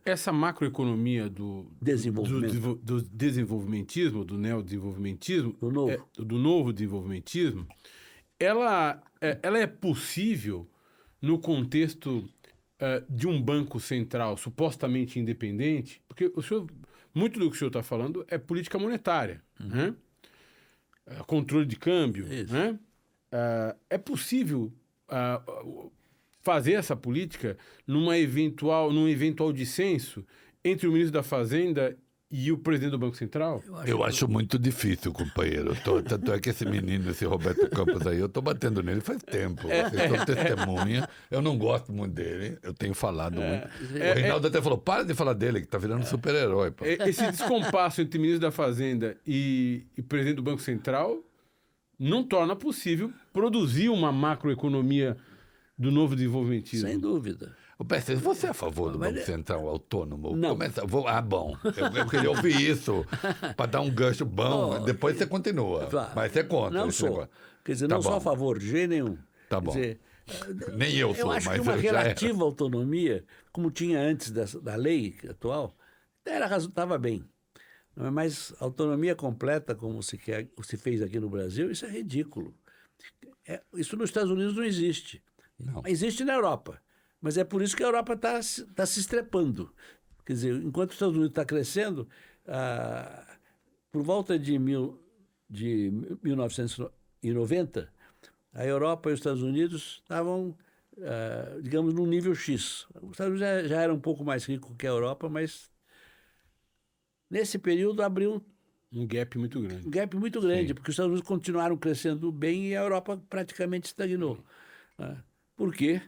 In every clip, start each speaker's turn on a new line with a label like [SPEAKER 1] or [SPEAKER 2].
[SPEAKER 1] Essa macroeconomia do desenvolvimentismo, do neodesenvolvimentismo, do novo desenvolvimentismo, ela é possível no contexto de um banco central supostamente independente, porque muito do que o senhor está falando é política monetária, né? Controle de câmbio, né? É possível fazer essa política num eventual dissenso entre o ministro da Fazenda e o presidente do Banco Central?
[SPEAKER 2] Eu acho muito difícil, companheiro. Tanto é que esse menino, esse Roberto Campos aí, eu estou batendo nele faz tempo. Vocês são testemunha. Eu não gosto muito dele, eu tenho falado muito. O Reinaldo até falou, para de falar dele, que está virando super-herói.
[SPEAKER 1] Esse descompasso entre o ministro da Fazenda e o presidente do Banco Central não torna possível produzir uma macroeconomia do novo desenvolvimentismo.
[SPEAKER 3] Sem dúvida.
[SPEAKER 2] Você é a favor do Banco Central autônomo?
[SPEAKER 3] Não.
[SPEAKER 2] Bom. Eu queria ouvir isso para dar um gancho bom. Depois você continua. Mas você é contra.
[SPEAKER 3] Não sou. Quer dizer, não sou a favor de jeito nenhum.
[SPEAKER 2] Tá bom. Quer dizer, nem eu sou,
[SPEAKER 3] mas que uma relativa autonomia, como tinha antes da lei atual, estava bem. Mas autonomia completa, como se fez aqui no Brasil, isso é ridículo. Isso nos Estados Unidos não existe. Não. Existe na Europa. Mas é por isso que a Europa está se estrepando. Quer dizer, enquanto os Estados Unidos está crescendo, por volta de 1990, a Europa e os Estados Unidos estavam, digamos, num nível X. Os Estados Unidos já era um pouco mais rico que a Europa, mas nesse período abriu
[SPEAKER 1] um gap muito grande.
[SPEAKER 3] Um gap muito grande, porque os Estados Unidos continuaram crescendo bem e a Europa praticamente estagnou. Por quê?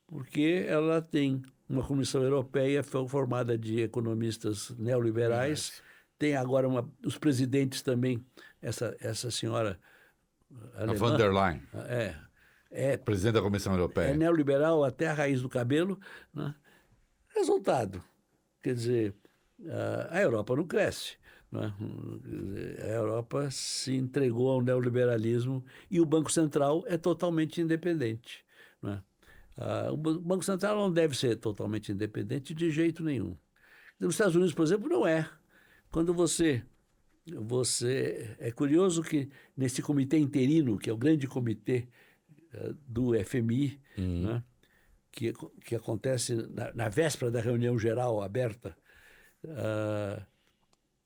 [SPEAKER 3] Porque ela tem uma Comissão Europeia formada de economistas neoliberais, tem agora os presidentes também, essa senhora alemã,
[SPEAKER 2] a von der Leyen, presidente da Comissão Europeia.
[SPEAKER 3] É neoliberal até a raiz do cabelo. Né? Resultado, quer dizer, a Europa não cresce. Né? A Europa se entregou ao neoliberalismo e o Banco Central é totalmente independente. Né? O Banco Central não deve ser totalmente independente de jeito nenhum. Nos Estados Unidos, por exemplo, não é. Quando você... É curioso que nesse comitê interino, que é o grande comitê do FMI, né, que acontece na véspera da reunião geral aberta,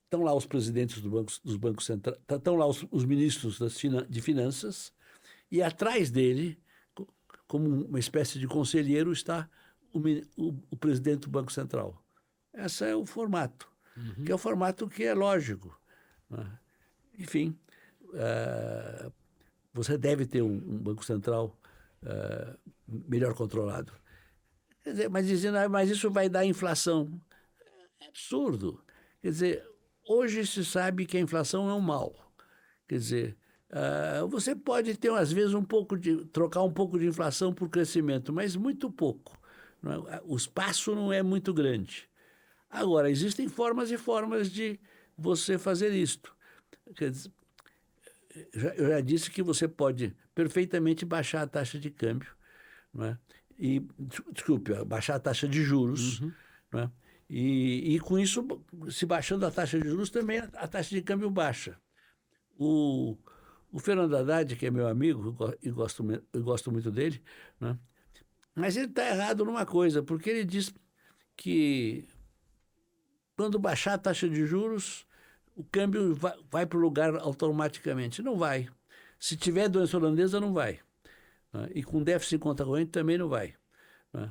[SPEAKER 3] estão lá os presidentes dos bancos centrais, estão lá os ministros de finanças, e atrás dele, como uma espécie de conselheiro, está o presidente do Banco Central. Esse é o formato, que é o formato que é lógico. Enfim, você deve ter um Banco Central melhor controlado. Quer dizer, mas dizendo, mas isso vai dar inflação. É absurdo. Quer dizer, hoje se sabe que a inflação é um mal. Quer dizer, você pode ter, às vezes, trocar um pouco de inflação por crescimento, mas muito pouco. O espaço não é muito grande. Agora, existem formas e formas de você fazer isto. Quer dizer, eu já disse que você pode perfeitamente baixar a taxa de câmbio, não é? Baixar a taxa de juros, não é? E com isso, se baixando a taxa de juros, também a taxa de câmbio baixa. O Fernando Haddad, que é meu amigo, eu gosto muito dele, né? Mas ele está errado numa coisa, porque ele diz que quando baixar a taxa de juros, o câmbio vai para o lugar automaticamente. Não vai. Se tiver doença holandesa, não vai. Né? E com déficit em conta corrente também não vai. Né?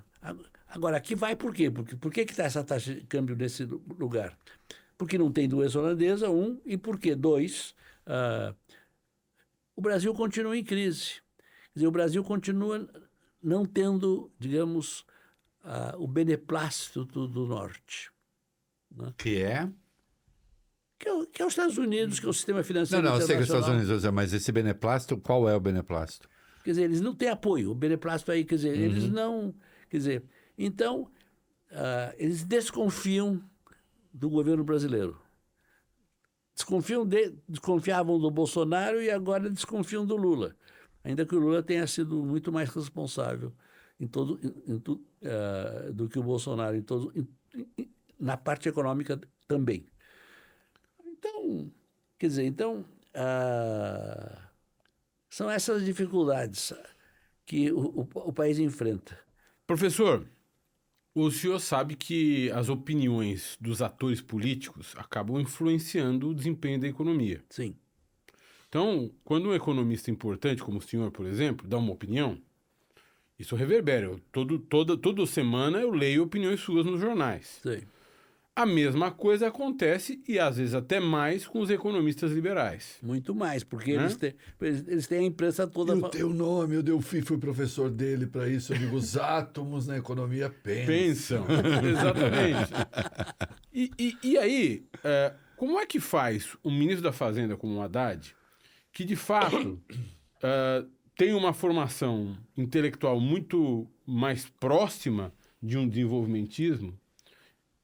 [SPEAKER 3] Agora, aqui vai por quê? Por que está essa taxa de câmbio nesse lugar? Porque não tem doença holandesa, e por quê? Dois, o Brasil continua em crise. Quer dizer, o Brasil continua não tendo, digamos, o beneplácito do Norte. Né?
[SPEAKER 2] Que é?
[SPEAKER 3] Que é os Estados Unidos, que é o sistema financeiro internacional.
[SPEAKER 2] Não, eu sei que os Estados Unidos usam, mas esse beneplácito, qual é o beneplácito?
[SPEAKER 3] Quer dizer, eles não têm apoio. O beneplácito aí, quer dizer, eles não... Quer dizer, então, eles desconfiam do governo brasileiro. Desconfiavam do Bolsonaro e agora desconfiam do Lula. Ainda que o Lula tenha sido muito mais responsável do que o Bolsonaro em na parte econômica também. Então, quer dizer, são essas dificuldades que o país enfrenta.
[SPEAKER 1] Professor, o senhor sabe que as opiniões dos atores políticos acabam influenciando o desempenho da economia.
[SPEAKER 3] Sim.
[SPEAKER 1] Então, quando um economista importante, como o senhor, por exemplo, dá uma opinião, isso reverbera. Toda semana eu leio opiniões suas nos jornais.
[SPEAKER 3] Sim.
[SPEAKER 1] A mesma coisa acontece, e às vezes até mais, com os economistas liberais.
[SPEAKER 3] Muito mais, porque eles têm a imprensa toda...
[SPEAKER 2] E o teu nome, eu fui professor dele para isso. Eu digo, os átomos na economia pensam.
[SPEAKER 1] Exatamente. E aí, como é que faz um ministro da Fazenda como o Haddad, que de fato tem uma formação intelectual muito mais próxima de um desenvolvimentismo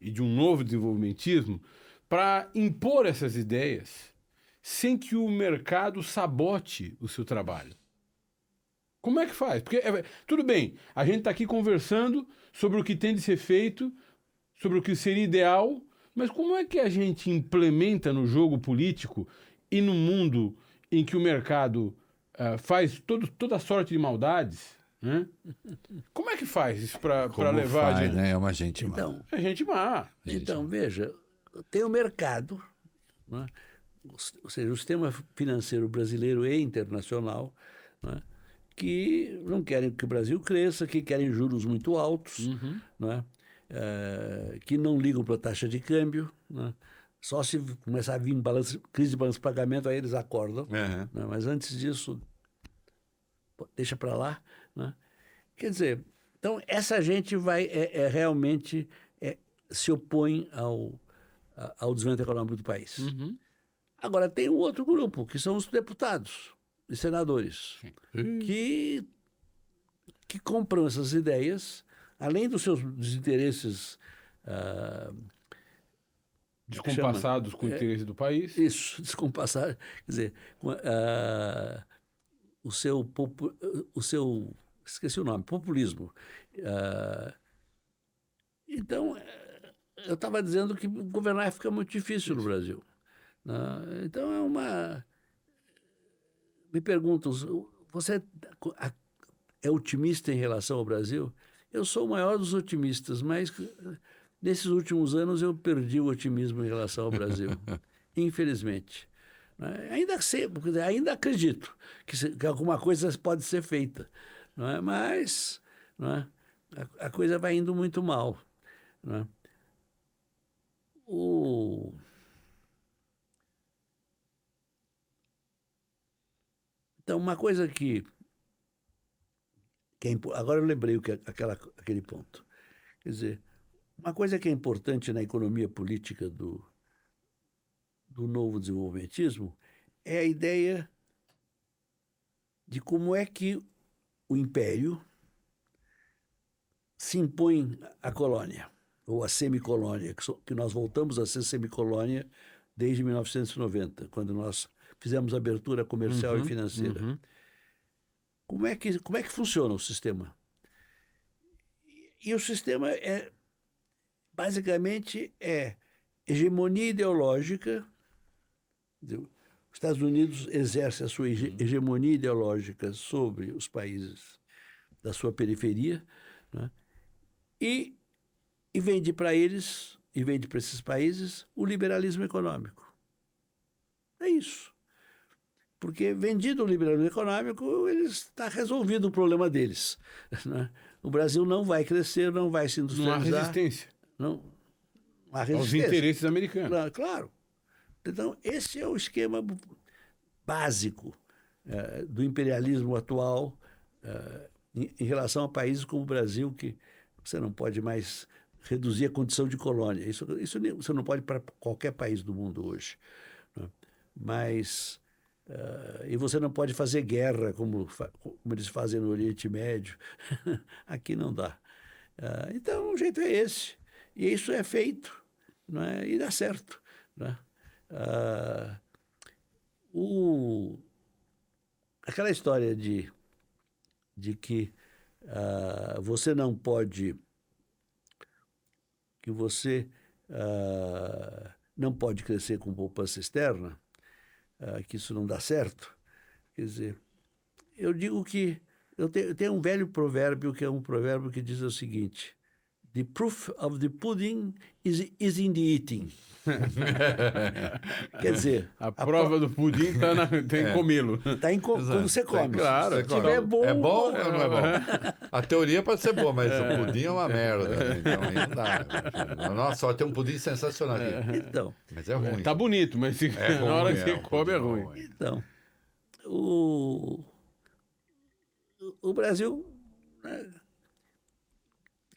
[SPEAKER 1] e de um novo desenvolvimentismo, para impor essas ideias sem que o mercado sabote o seu trabalho? Como é que faz? Porque, tudo bem, a gente está aqui conversando sobre o que tem de ser feito, sobre o que seria ideal, mas como é que a gente implementa no jogo político e no mundo em que o mercado faz toda sorte de maldades, né? Como é que faz isso para levar adiante?
[SPEAKER 2] Né? É uma gente má.
[SPEAKER 3] Então,
[SPEAKER 1] É gente má.
[SPEAKER 3] então veja, tem o mercado, né? Ou seja, o sistema financeiro brasileiro e internacional, né? Que não querem que o Brasil cresça, que querem juros muito altos, né? Que não ligam para a taxa de câmbio, né? Só se começar a vir crise de balanço de pagamento, aí eles acordam. Né? Mas antes disso, deixa para lá. Né? Quer dizer, então essa gente vai realmente se opõe ao desenvolvimento econômico do país. Agora, tem um outro grupo, que são os deputados e senadores, que compram essas ideias, além dos seus interesses
[SPEAKER 1] descompassados com o interesse do país.
[SPEAKER 3] Isso, descompassados. Quer dizer, o seu esqueci o nome, populismo. Então, eu estava dizendo que governar fica muito difícil no Brasil. Então, me perguntam, você é otimista em relação ao Brasil? Eu sou o maior dos otimistas, mas nesses últimos anos eu perdi o otimismo em relação ao Brasil, infelizmente. Ainda acredito que alguma coisa pode ser feita, não é? Mas não é? A coisa vai indo muito mal. Não é? Então, uma coisa que agora eu lembrei aquele ponto. Quer dizer, uma coisa que é importante na economia política do novo desenvolvimentismo é a ideia de como é que o império se impõe à colônia, ou à semicolônia, que nós voltamos a ser semicolônia desde 1990, quando nós fizemos a abertura comercial e financeira. Como é que funciona o sistema? E o sistema basicamente hegemonia ideológica. Os Estados Unidos exerce a sua hegemonia ideológica sobre os países da sua periferia, né? E vende para eles, e vende para esses países, o liberalismo econômico. É isso. Porque vendido o liberalismo econômico, está resolvido o problema deles. Né? O Brasil não vai crescer, não vai se industrializar.
[SPEAKER 1] Não há resistência.
[SPEAKER 3] Não há resistência.
[SPEAKER 1] Aos interesses americanos.
[SPEAKER 3] Claro. Então, esse é o esquema básico do imperialismo atual em relação a países como o Brasil, que você não pode mais reduzir a condição de colônia. Isso você não pode para qualquer país do mundo hoje. Né? Mas... e você não pode fazer guerra como eles fazem no Oriente Médio. Aqui não dá. Então, o jeito é esse. E isso é feito, não é? E dá certo. Né? Aquela história de que você não pode... que você não pode crescer com poupança externa, que isso não dá certo. Quer dizer, eu digo que eu tenho um velho provérbio, que é um provérbio que diz o seguinte: "The proof of the pudding is in the eating." Quer dizer,
[SPEAKER 1] a prova do pudim está em comê-lo.
[SPEAKER 3] Está quando você come.
[SPEAKER 1] Claro,
[SPEAKER 3] se tiver bom...
[SPEAKER 2] É bom ou não é bom? A teoria pode ser boa, mas o pudim é uma merda. Né? Então aí não dá. Nossa, só tem um pudim sensacional aqui.
[SPEAKER 3] Então,
[SPEAKER 2] mas é ruim.
[SPEAKER 1] Tá bonito, mas na hora que você come é ruim.
[SPEAKER 3] Então, o Brasil, né,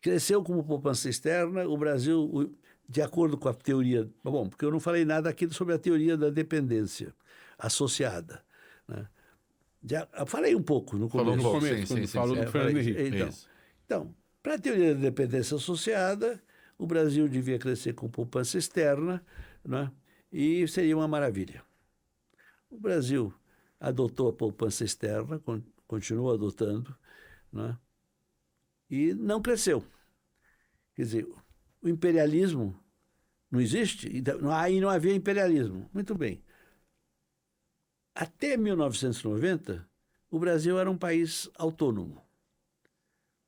[SPEAKER 3] cresceu como poupança externa. O Brasil, de acordo com a teoria... Bom, porque eu não falei nada aqui sobre a teoria da dependência associada. Né? Eu falei um pouco no começo.
[SPEAKER 1] Falou no começo, quando falou do Fernando Henrique.
[SPEAKER 3] Então, para a teoria da dependência associada, o Brasil devia crescer com poupança externa, né? E seria uma maravilha. O Brasil adotou a poupança externa, continuou adotando, né? E não cresceu. Quer dizer, o imperialismo não existe, aí não havia imperialismo. Muito bem. Até 1990, o Brasil era um país autônomo.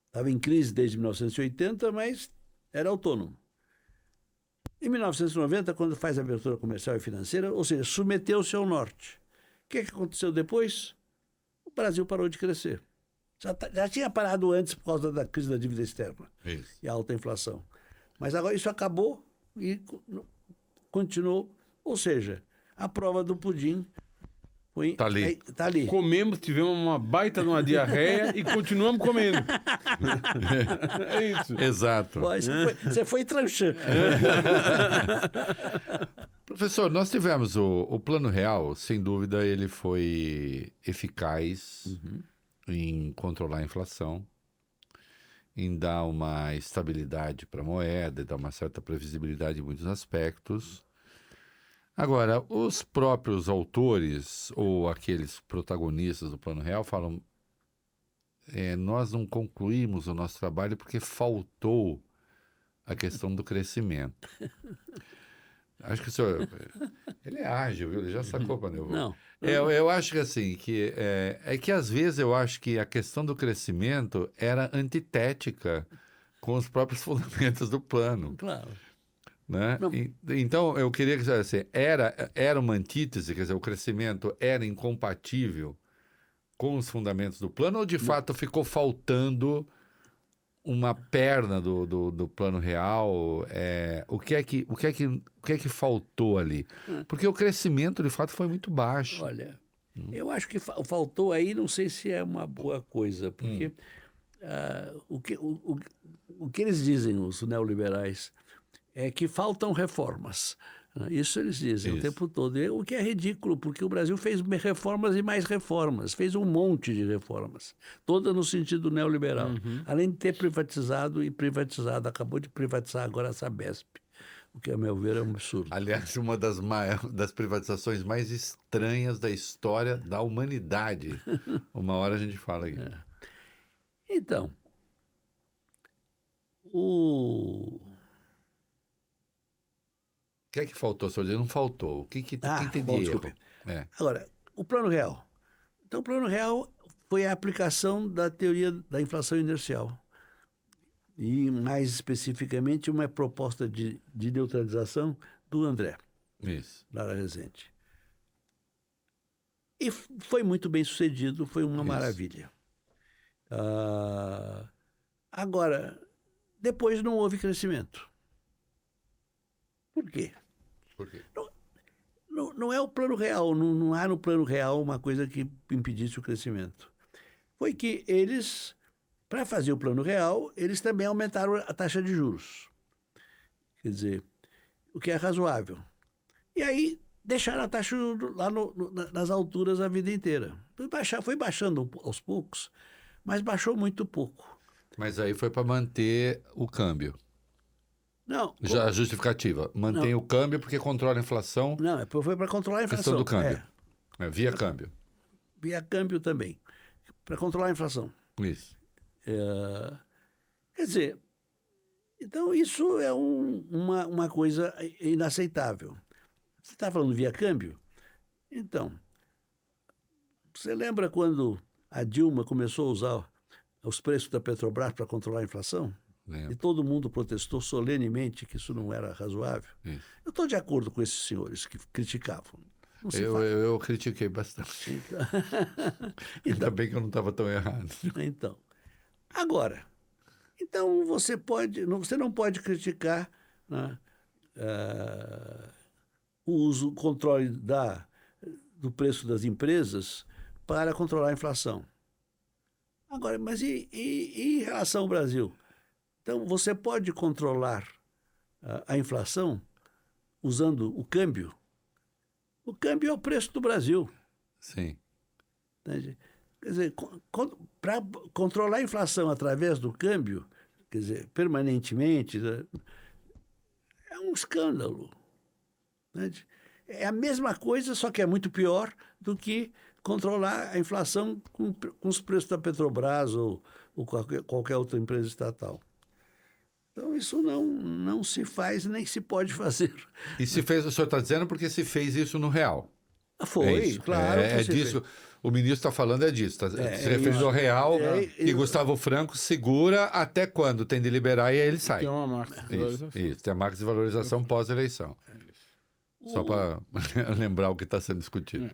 [SPEAKER 3] Estava em crise desde 1980, mas era autônomo. Em 1990, quando faz a abertura comercial e financeira, ou seja, submeteu-se ao norte. O que aconteceu depois? O Brasil parou de crescer. Já tinha parado antes por causa da crise da dívida externa e a alta inflação. Mas agora isso acabou e continuou. Ou seja, a prova do pudim foi...
[SPEAKER 2] Tá ali.
[SPEAKER 3] Tá ali.
[SPEAKER 1] Comemos, tivemos uma baita de uma diarreia e continuamos comendo. É isso.
[SPEAKER 2] Exato.
[SPEAKER 3] Você foi tranchando.
[SPEAKER 2] Professor, nós tivemos o Plano Real, sem dúvida, ele foi eficaz em controlar a inflação, em dar uma estabilidade para a moeda, dar uma certa previsibilidade em muitos aspectos. Agora, os próprios autores ou aqueles protagonistas do Plano Real falam: nós não concluímos o nosso trabalho porque faltou a questão do crescimento. Acho que o senhor... Ele é ágil, viu? Ele já sacou quando eu vou.
[SPEAKER 3] Não.
[SPEAKER 2] Eu acho que assim, que às vezes eu acho que a questão do crescimento era antitética com os próprios fundamentos do plano.
[SPEAKER 3] Claro.
[SPEAKER 2] Né? Então, eu queria que você assim, era uma antítese, quer dizer, o crescimento era incompatível com os fundamentos do plano, ou de fato ficou faltando uma perna do Plano Real? O que é que faltou ali? Porque o crescimento, de fato, foi muito baixo.
[SPEAKER 3] Olha, eu acho que faltou aí, não sei se é uma boa coisa, porque o que eles dizem, os neoliberais, é que faltam reformas. Isso eles dizem o tempo todo. O que é ridículo, porque o Brasil fez reformas e mais reformas. Fez um monte de reformas. Todas no sentido neoliberal. Além de ter privatizado e privatizado. Acabou de privatizar agora a Sabesp. O que, a meu ver, é um absurdo.
[SPEAKER 2] Aliás, uma das privatizações mais estranhas da história da humanidade. Uma hora a gente fala aqui.
[SPEAKER 3] Então, O
[SPEAKER 2] que é que faltou, senhor? Não faltou. O que tem de erro?
[SPEAKER 3] Agora, o Plano Real. Então, o Plano Real foi a aplicação da teoria da inflação inercial. E, mais especificamente, uma proposta de neutralização do André.
[SPEAKER 2] Isso.
[SPEAKER 3] Lara Rezende. E foi muito bem sucedido, foi uma maravilha. Agora, depois não houve crescimento. Por quê?
[SPEAKER 2] Por quê?
[SPEAKER 3] Não é o Plano Real, não há no Plano Real uma coisa que impedisse o crescimento. Foi que eles, para fazer o Plano Real, eles também aumentaram a taxa de juros. Quer dizer, o que é razoável. E aí deixaram a taxa de juros lá nas alturas a vida inteira. Foi baixando aos poucos, mas baixou muito pouco.
[SPEAKER 2] Mas aí foi para manter o câmbio.
[SPEAKER 3] Não.
[SPEAKER 2] Já a justificativa. Mantém o câmbio porque controla a inflação.
[SPEAKER 3] Não, foi para controlar a inflação.
[SPEAKER 2] Questão do câmbio. Via câmbio.
[SPEAKER 3] Via câmbio também. Para controlar a inflação.
[SPEAKER 2] Isso.
[SPEAKER 3] Quer dizer, Então, isso é uma coisa inaceitável. Você está falando via câmbio? Então, você lembra quando a Dilma começou a usar os preços da Petrobras para controlar a inflação?
[SPEAKER 2] Lembro.
[SPEAKER 3] E todo mundo protestou solenemente que isso não era razoável.
[SPEAKER 2] Isso.
[SPEAKER 3] Eu estou de acordo com esses senhores que criticavam. Não se faz.
[SPEAKER 2] Eu critiquei bastante. Ainda bem que eu não estava tão errado.
[SPEAKER 3] Então, agora, então você não pode criticar, né, o controle do preço das empresas para controlar a inflação. Agora, mas e em relação ao Brasil? Então, você pode controlar a inflação usando o câmbio? O câmbio é o preço do Brasil.
[SPEAKER 2] Sim.
[SPEAKER 3] Entende? Quer dizer, para controlar a inflação através do câmbio, quer dizer, permanentemente, né, é um escândalo. Entende? É a mesma coisa, só que é muito pior do que controlar a inflação com os preços da Petrobras ou qualquer outra empresa estatal. Então, isso não se faz nem se pode fazer.
[SPEAKER 2] E se fez, o senhor está dizendo porque se fez isso no real.
[SPEAKER 3] Foi, claro.
[SPEAKER 2] É disso. O ministro está falando disso. Se referindo ao real e Gustavo Franco segura até quando tem de liberar e aí ele sai.
[SPEAKER 1] Tem uma marca de valorização.
[SPEAKER 2] Isso, tem a marca de valorização pós-eleição. Só para lembrar o que está sendo discutido.